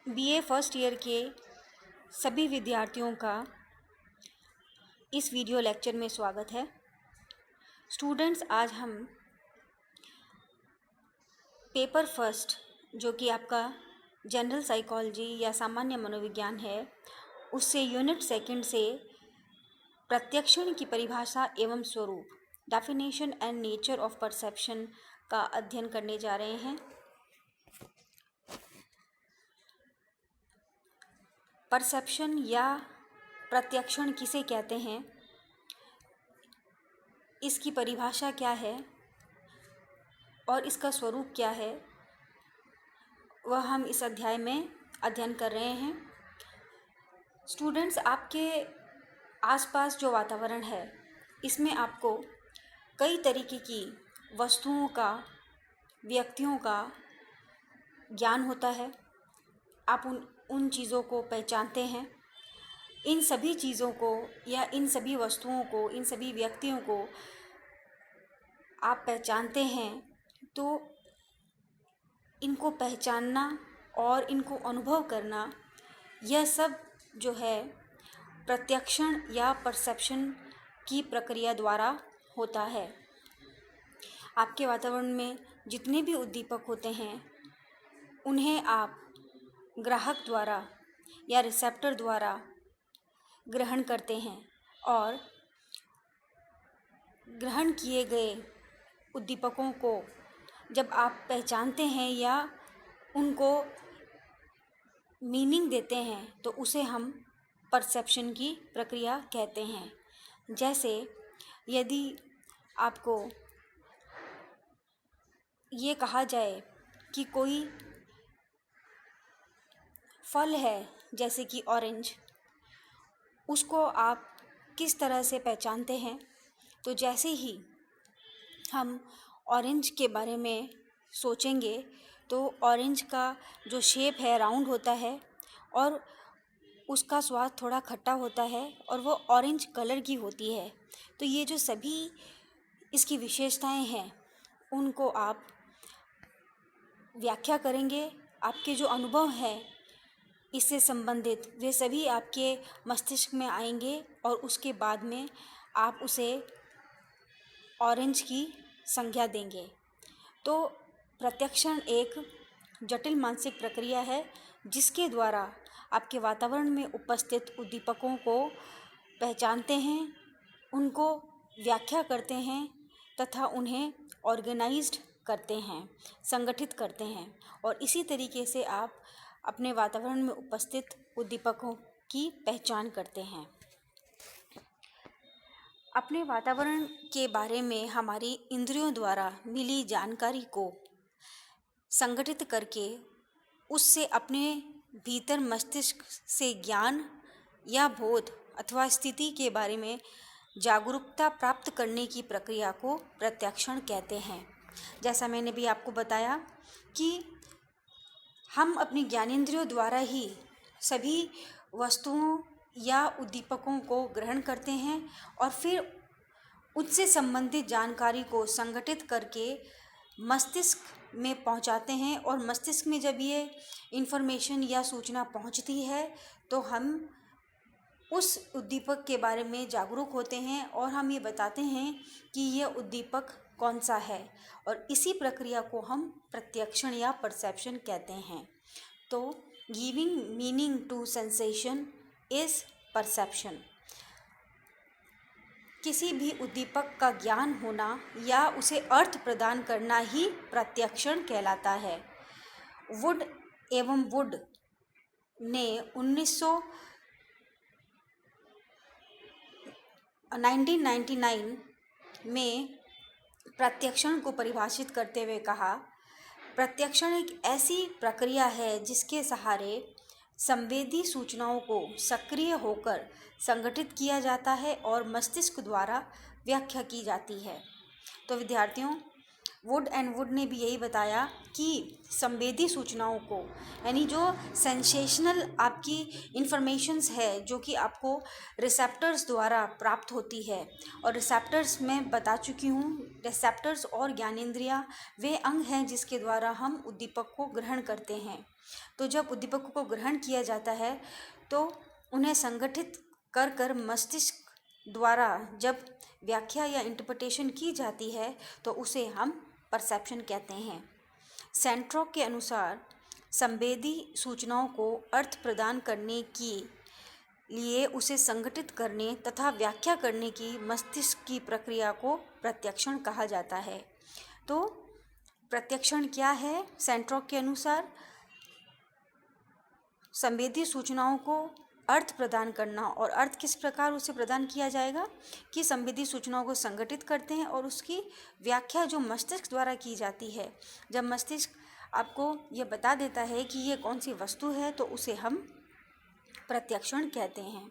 BA first year के सभी विद्यार्थियों का इस वीडियो लेक्चर में स्वागत है। स्टूडेंट्स, आज हम पेपर फर्स्ट जो कि आपका जनरल साइकोलॉजी या सामान्य मनोविज्ञान है, उससे यूनिट सेकंड से प्रत्यक्षण की परिभाषा एवं स्वरूप, definition and nature of perception का अध्ययन करने जा रहे हैं। परसेप्शन या प्रत्यक्षण किसे कहते हैं, इसकी परिभाषा क्या है और इसका स्वरूप क्या है, वह हम इस अध्याय में अध्ययन कर रहे हैं। स्टूडेंट्स, आपके आसपास जो वातावरण है, इसमें आपको कई तरीके की वस्तुओं का, व्यक्तियों का ज्ञान होता है। आप उन चीज़ों को पहचानते हैं। इन सभी चीज़ों को या इन सभी वस्तुओं को, इन सभी व्यक्तियों को आप पहचानते हैं, तो इनको पहचानना और इनको अनुभव करना, यह सब जो है प्रत्यक्षण या परसेप्शन की प्रक्रिया द्वारा होता है। आपके वातावरण में जितने भी उद्दीपक होते हैं, उन्हें आप ग्राहक द्वारा या रिसेप्टर द्वारा ग्रहण करते हैं और ग्रहण किए गए उद्दीपकों को जब आप पहचानते हैं या उनको मीनिंग देते हैं, तो उसे हम परसेप्शन की प्रक्रिया कहते हैं। जैसे यदि आपको ये कहा जाए कि कोई फल है, जैसे कि ऑरेंज, उसको आप किस तरह से पहचानते हैं, तो जैसे ही हम ऑरेंज के बारे में सोचेंगे तो ऑरेंज का जो शेप है राउंड होता है और उसका स्वाद थोड़ा खट्टा होता है और वो ऑरेंज कलर की होती है। तो ये जो सभी इसकी विशेषताएं हैं, उनको आप व्याख्या करेंगे। आपके जो अनुभव है इससे संबंधित, वे सभी आपके मस्तिष्क में आएंगे और उसके बाद में आप उसे ऑरेंज की संज्ञा देंगे। तो प्रत्यक्षण एक जटिल मानसिक प्रक्रिया है, जिसके द्वारा आपके वातावरण में उपस्थित उद्दीपकों को पहचानते हैं, उनको व्याख्या करते हैं तथा उन्हें ऑर्गेनाइज्ड करते हैं, संगठित करते हैं, और इसी तरीके से आप अपने वातावरण में उपस्थित उद्दीपकों की पहचान करते हैं। अपने वातावरण के बारे में हमारी इंद्रियों द्वारा मिली जानकारी को संगठित करके उससे अपने भीतर मस्तिष्क से ज्ञान या बोध अथवा स्थिति के बारे में जागरूकता प्राप्त करने की प्रक्रिया को प्रत्यक्षण कहते हैं। जैसा मैंने भी आपको बताया कि हम अपनी ज्ञानेंद्रियों द्वारा ही सभी वस्तुओं या उद्दीपकों को ग्रहण करते हैं और फिर उससे संबंधित जानकारी को संगठित करके मस्तिष्क में पहुंचाते हैं, और मस्तिष्क में जब ये इन्फॉर्मेशन या सूचना पहुंचती है तो हम उस उद्दीपक के बारे में जागरूक होते हैं और हम ये बताते हैं कि यह उद्दीपक कौन सा है, और इसी प्रक्रिया को हम प्रत्यक्षण या परसेप्शन कहते हैं। तो giving meaning to sensation is perception. किसी भी उद्दीपक का ज्ञान होना या उसे अर्थ प्रदान करना ही प्रत्यक्षण कहलाता है। वुड एवं वुड ने 1999 में प्रत्यक्षण को परिभाषित करते हुए कहा, प्रत्यक्षण एक ऐसी प्रक्रिया है जिसके सहारे संवेदी सूचनाओं को सक्रिय होकर संगठित किया जाता है और मस्तिष्क द्वारा व्याख्या की जाती है। तो विद्यार्थियों, वुड एंड वुड ने भी यही बताया कि संवेदी सूचनाओं को, यानी जो सेंसेशनल आपकी इंफॉर्मेशंस है जो कि आपको रिसेप्टर्स द्वारा प्राप्त होती है, और रिसेप्टर्स मैं बता चुकी हूँ, रिसेप्टर्स और ज्ञानेंद्रियाँ वे अंग हैं जिसके द्वारा हम उद्दीपक को ग्रहण करते हैं। तो जब उद्दीपकों को ग्रहण किया जाता है तो उन्हें संगठित कर कर मस्तिष्क द्वारा जब व्याख्या या इंटरप्रिटेशन की जाती है तो उसे हम परसेप्शन कहते हैं। सेंट्रोक के अनुसार संवेदी सूचनाओं को अर्थ प्रदान करने के लिए उसे संगठित करने तथा व्याख्या करने की मस्तिष्क की प्रक्रिया को प्रत्यक्षण कहा जाता है। तो प्रत्यक्षण क्या है? सेंट्रोक के अनुसार संवेदी सूचनाओं को अर्थ प्रदान करना, और अर्थ किस प्रकार उसे प्रदान किया जाएगा कि संवेदी सूचनाओं को संगठित करते हैं और उसकी व्याख्या जो मस्तिष्क द्वारा की जाती है। जब मस्तिष्क आपको ये बता देता है कि ये कौन सी वस्तु है तो उसे हम प्रत्यक्षण कहते हैं।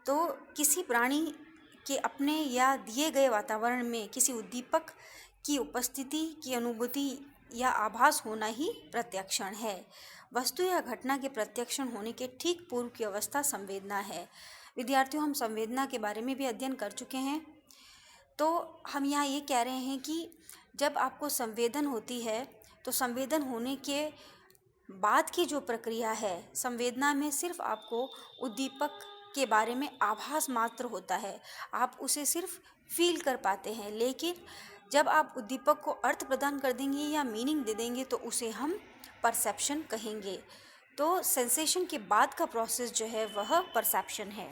तो किसी प्राणी के अपने या दिए गए वातावरण में किसी उद्दीपक की उपस्थिति की अनुभूति या आभास होना ही प्रत्यक्षण है। वस्तु या घटना के प्रत्यक्षण होने के ठीक पूर्व की अवस्था संवेदना है। विद्यार्थियों, हम संवेदना के बारे में भी अध्ययन कर चुके हैं। तो हम यहाँ ये कह रहे हैं कि जब आपको संवेदन होती है तो संवेदन होने के बाद की जो प्रक्रिया है, संवेदना में सिर्फ आपको उद्दीपक के बारे में आभास मात्र होता है, आप उसे सिर्फ फील कर पाते हैं। लेकिन जब आप उद्दीपक को अर्थ प्रदान कर देंगे या मीनिंग दे देंगे तो उसे हम परसेप्शन कहेंगे। तो सेंसेशन के बाद का प्रोसेस जो है वह परसेप्शन है।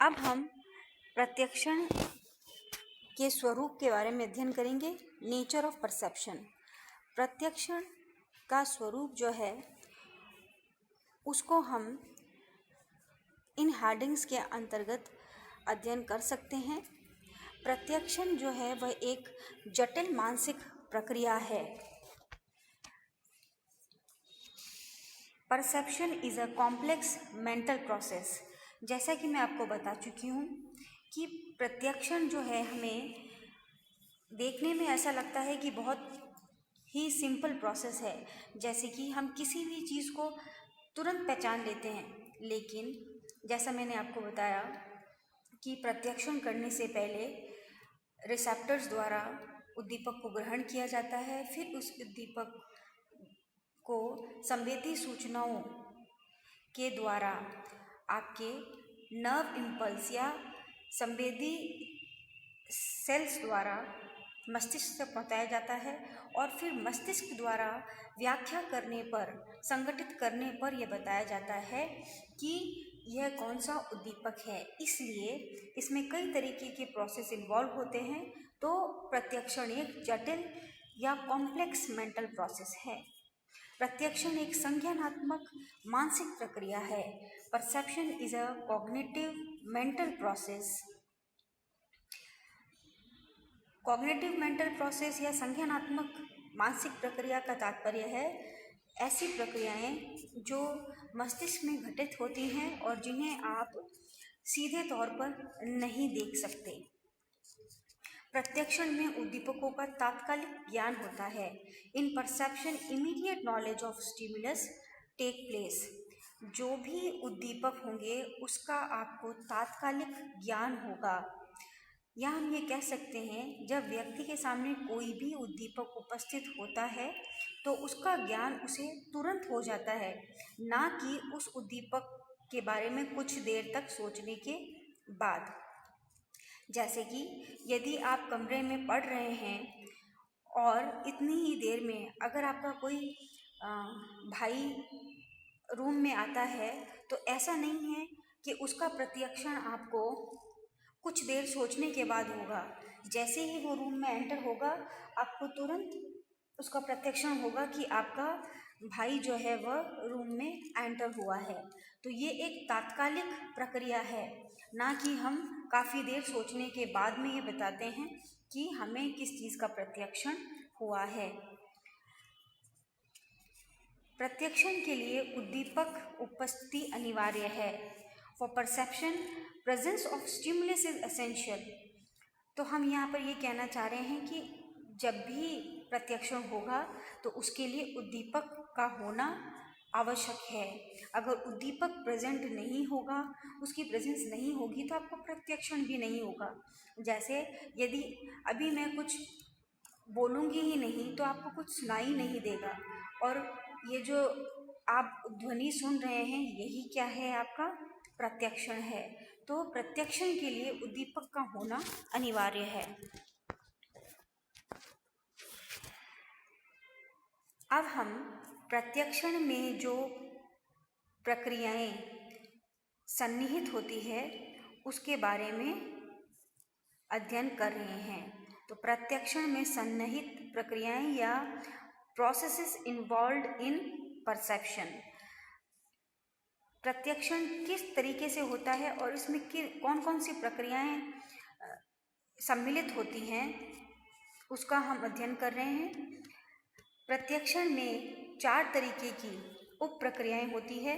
अब हम प्रत्यक्षण के स्वरूप के बारे में अध्ययन करेंगे। Nature of perception. प्रत्यक्षण का स्वरूप जो है उसको हम इन हेडिंग्स के अंतर्गत अध्ययन कर सकते हैं। प्रत्यक्षण जो है वह एक जटिल मानसिक प्रक्रिया है। Perception is a complex mental process. जैसा कि मैं आपको बता चुकी हूँ कि प्रत्यक्षण जो है हमें देखने में ऐसा लगता है कि बहुत ही सिंपल प्रोसेस है, जैसे कि हम किसी भी चीज़ को तुरंत पहचान लेते हैं। लेकिन जैसा मैंने आपको बताया कि प्रत्यक्षण करने से पहले रिसेप्टर्स द्वारा उद्दीपक को ग्रहण किया जाता है, फिर उस उद्दीपक को संवेदी सूचनाओं के द्वारा आपके नर्व इम्पल्स या संवेदी सेल्स द्वारा मस्तिष्क तक पहुँचाया जाता है, और फिर मस्तिष्क द्वारा व्याख्या करने पर, संगठित करने पर यह बताया जाता है कि यह कौन सा उद्दीपक है। इसलिए इसमें कई तरीके के प्रोसेस इन्वॉल्व होते हैं। तो प्रत्यक्षण एक जटिल या कॉम्प्लेक्स मेंटल प्रोसेस है। प्रत्यक्षण एक संज्ञानात्मक मानसिक प्रक्रिया है। Perception is a cognitive mental process. Cognitive mental process या संज्ञानात्मक मानसिक प्रक्रिया का तात्पर्य है ऐसी प्रक्रियाएं जो मस्तिष्क में घटित होती हैं और जिन्हें आप सीधे तौर पर नहीं देख सकते। प्रत्यक्षण में उद्दीपकों का तात्कालिक ज्ञान होता है। In perception immediate knowledge of stimulus take place. जो भी उद्दीपक होंगे उसका आपको तात्कालिक ज्ञान होगा, या हम ये कह सकते हैं जब व्यक्ति के सामने कोई भी उद्दीपक उपस्थित होता है तो उसका ज्ञान उसे तुरंत हो जाता है, ना कि उस उद्दीपक के बारे में कुछ देर तक सोचने के बाद। जैसे कि यदि आप कमरे में पढ़ रहे हैं और इतनी ही देर में अगर आपका कोई भाई रूम में आता है तो ऐसा नहीं है कि उसका प्रत्यक्षण आपको कुछ देर सोचने के बाद होगा। जैसे ही वो रूम में एंटर होगा आपको तुरंत उसका प्रत्यक्षण होगा कि आपका भाई जो है वह रूम में एंटर हुआ है। तो ये एक तात्कालिक प्रक्रिया है, ना कि हम काफ़ी देर सोचने के बाद में ये बताते हैं कि हमें किस चीज़ का प्रत्यक्षण हुआ है। प्रत्यक्षण के लिए उद्दीपक उपस्थिति अनिवार्य है। For perception presence of stimulus is essential. तो हम यहाँ पर ये कहना चाह रहे हैं कि जब भी प्रत्यक्षण होगा तो उसके लिए उद्दीपक का होना आवश्यक है। अगर उद्दीपक प्रेजेंट नहीं होगा, उसकी प्रेजेंस नहीं होगी, तो आपको प्रत्यक्षण भी नहीं होगा। जैसे यदि अभी मैं कुछ बोलूँगी ही नहीं तो आपको कुछ सुनाई नहीं देगा, और ये जो आप ध्वनि सुन रहे हैं यही क्या है, आपका प्रत्यक्षण है। तो प्रत्यक्षण के लिए उद्दीपक का होना अनिवार्य है। अब हम प्रत्यक्षण में जो प्रक्रियाएं सन्निहित होती है उसके बारे में अध्ययन कर रहे हैं। तो प्रत्यक्षण में सन्निहित प्रक्रियाएं या प्रोसेसेस इन्वॉल्व्ड इन परसेप्शन। प्रत्यक्षण किस तरीके से होता है और इसमें कौन कौन सी प्रक्रियाएं सम्मिलित होती हैं, उसका हम अध्ययन कर रहे हैं। प्रत्यक्षण में 4 तरीके की उप प्रक्रियाएं होती है।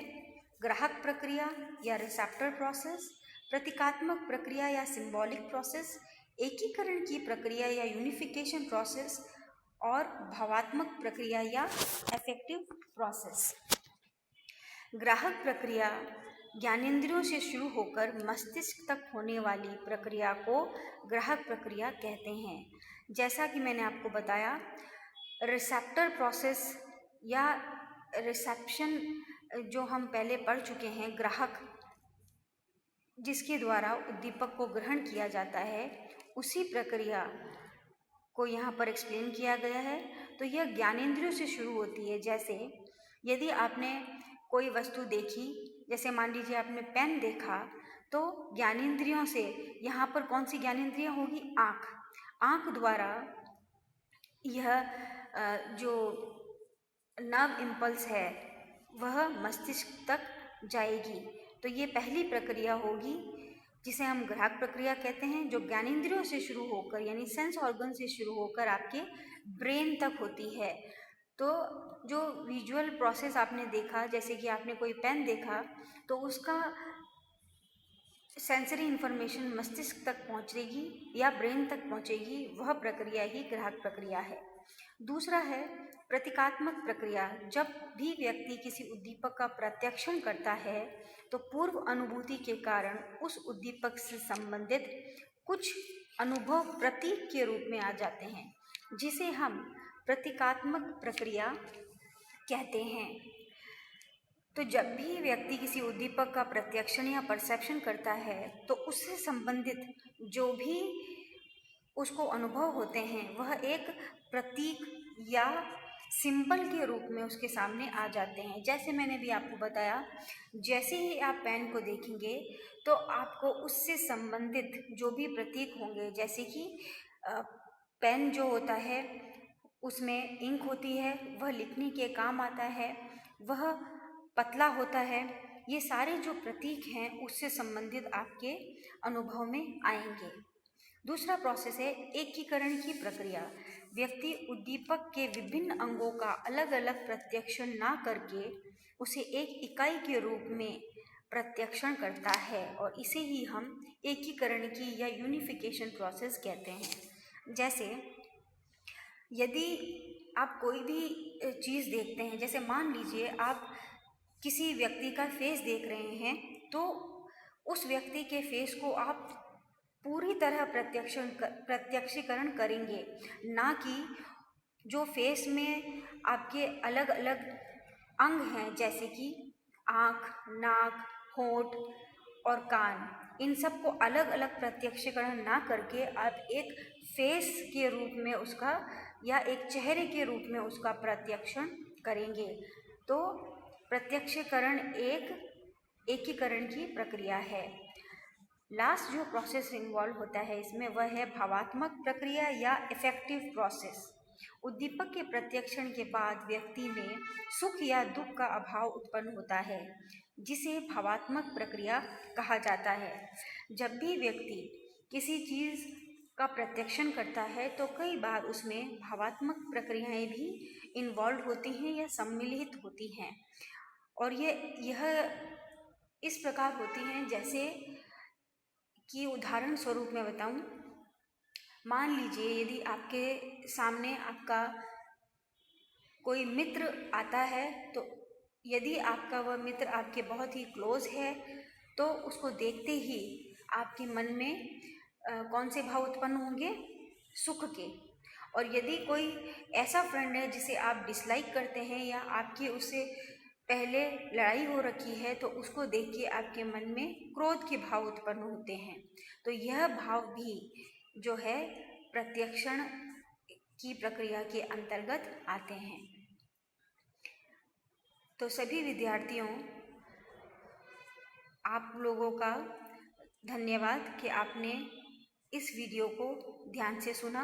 ग्राहक प्रक्रिया या रिसेप्टर प्रोसेस, प्रतीकात्मक प्रक्रिया या सिंबॉलिक प्रोसेस, एकीकरण की प्रक्रिया या यूनिफिकेशन प्रोसेस, और भावात्मक प्रक्रिया या अफेक्टिव प्रोसेस। ग्राहक प्रक्रिया ज्ञानेंद्रियों से शुरू होकर मस्तिष्क तक होने वाली प्रक्रिया को ग्राहक प्रक्रिया कहते हैं। जैसा कि मैंने आपको बताया, रिसेप्टर प्रोसेस या रिसेप्शन जो हम पहले पढ़ चुके हैं, ग्राहक जिसके द्वारा उद्दीपक को ग्रहण किया जाता है, उसी प्रक्रिया को यहाँ पर एक्सप्लेन किया गया है। तो यह ज्ञानेंद्रियों से शुरू होती है। जैसे यदि आपने कोई वस्तु देखी, जैसे मान लीजिए आपने पेन देखा, तो ज्ञानेंद्रियों से यहाँ पर कौन सी ज्ञानेंद्रियाँ होगी? आँख। आँख द्वारा यह जो नर्व इम्पल्स है वह मस्तिष्क तक जाएगी। तो ये पहली प्रक्रिया होगी जिसे हम ग्राहक प्रक्रिया कहते हैं, जो ज्ञानेंद्रियों से शुरू होकर यानी सेंस ऑर्गन से शुरू होकर आपके ब्रेन तक होती है। तो जो विजुअल प्रोसेस आपने देखा, जैसे कि आपने कोई पेन देखा, तो उसका सेंसरी इन्फॉर्मेशन मस्तिष्क तक पहुंचेगी या ब्रेन तक पहुंचेगी, वह प्रक्रिया ही ग्राहक प्रक्रिया है। दूसरा है प्रतीकात्मक प्रक्रिया। जब भी व्यक्ति किसी उद्दीपक का प्रत्यक्षण करता है तो पूर्व अनुभूति के कारण उस उद्दीपक से संबंधित कुछ अनुभव प्रतीक के रूप में आ जाते हैं, जिसे हम प्रतीकात्मक प्रक्रिया कहते हैं। तो जब भी व्यक्ति किसी उद्दीपक का प्रत्यक्षण या परसेप्शन करता है तो उससे संबंधित जो भी उसको अनुभव होते हैं वह एक प्रतीक या सिंबल के रूप में उसके सामने आ जाते हैं। जैसे मैंने भी आपको बताया, जैसे ही आप पेन को देखेंगे तो आपको उससे संबंधित जो भी प्रतीक होंगे, जैसे कि पेन जो होता है उसमें इंक होती है, वह लिखने के काम आता है, वह पतला होता है, ये सारे जो प्रतीक हैं उससे संबंधित आपके अनुभव में आएंगे। दूसरा प्रोसेस है एकीकरण की प्रक्रिया। व्यक्ति उद्दीपक के विभिन्न अंगों का अलग अलग प्रत्यक्षण ना करके उसे एक इकाई के रूप में प्रत्यक्षण करता है, और इसे ही हम एकीकरण की या यूनिफिकेशन प्रोसेस कहते हैं। जैसे यदि आप कोई भी चीज़ देखते हैं, जैसे मान लीजिए आप किसी व्यक्ति का फेस देख रहे हैं, तो उस व्यक्ति के फेस को आप पूरी तरह प्रत्यक्षीकरण करेंगे, ना कि जो फेस में आपके अलग अलग अंग हैं, जैसे कि आँख, नाक, होंठ और कान, इन सब को अलग अलग प्रत्यक्षीकरण ना करके आप एक फेस के रूप में उसका या एक चेहरे के रूप में उसका प्रत्यक्षण करेंगे। तो प्रत्यक्षीकरण एक एकीकरण की प्रक्रिया है। लास्ट जो प्रोसेस इन्वॉल्व होता है इसमें वह है भावात्मक प्रक्रिया या इफेक्टिव प्रोसेस। उद्दीपक के प्रत्यक्षण के बाद व्यक्ति में सुख या दुख का अभाव उत्पन्न होता है, जिसे भावात्मक प्रक्रिया कहा जाता है। जब भी व्यक्ति किसी चीज़ का प्रत्यक्षण करता है तो कई बार उसमें भावात्मक प्रक्रियाएं भी इन्वॉल्व होती हैं या सम्मिलित होती हैं। और यह इस प्रकार होती हैं, जैसे कि उदाहरण स्वरूप मैं बताऊं, मान लीजिए यदि आपके सामने आपका कोई मित्र आता है, तो यदि आपका वह मित्र आपके बहुत ही क्लोज है तो उसको देखते ही आपके मन में कौन से भाव उत्पन्न होंगे? सुख के। और यदि कोई ऐसा फ्रेंड है जिसे आप डिसलाइक करते हैं या आपकी उससे पहले लड़ाई हो रखी है, तो उसको देख के आपके मन में क्रोध के भाव उत्पन्न होते हैं। तो यह भाव भी जो है प्रत्यक्षण की प्रक्रिया के अंतर्गत आते हैं। तो सभी विद्यार्थियों, आप लोगों का धन्यवाद कि आपने इस वीडियो को ध्यान से सुना।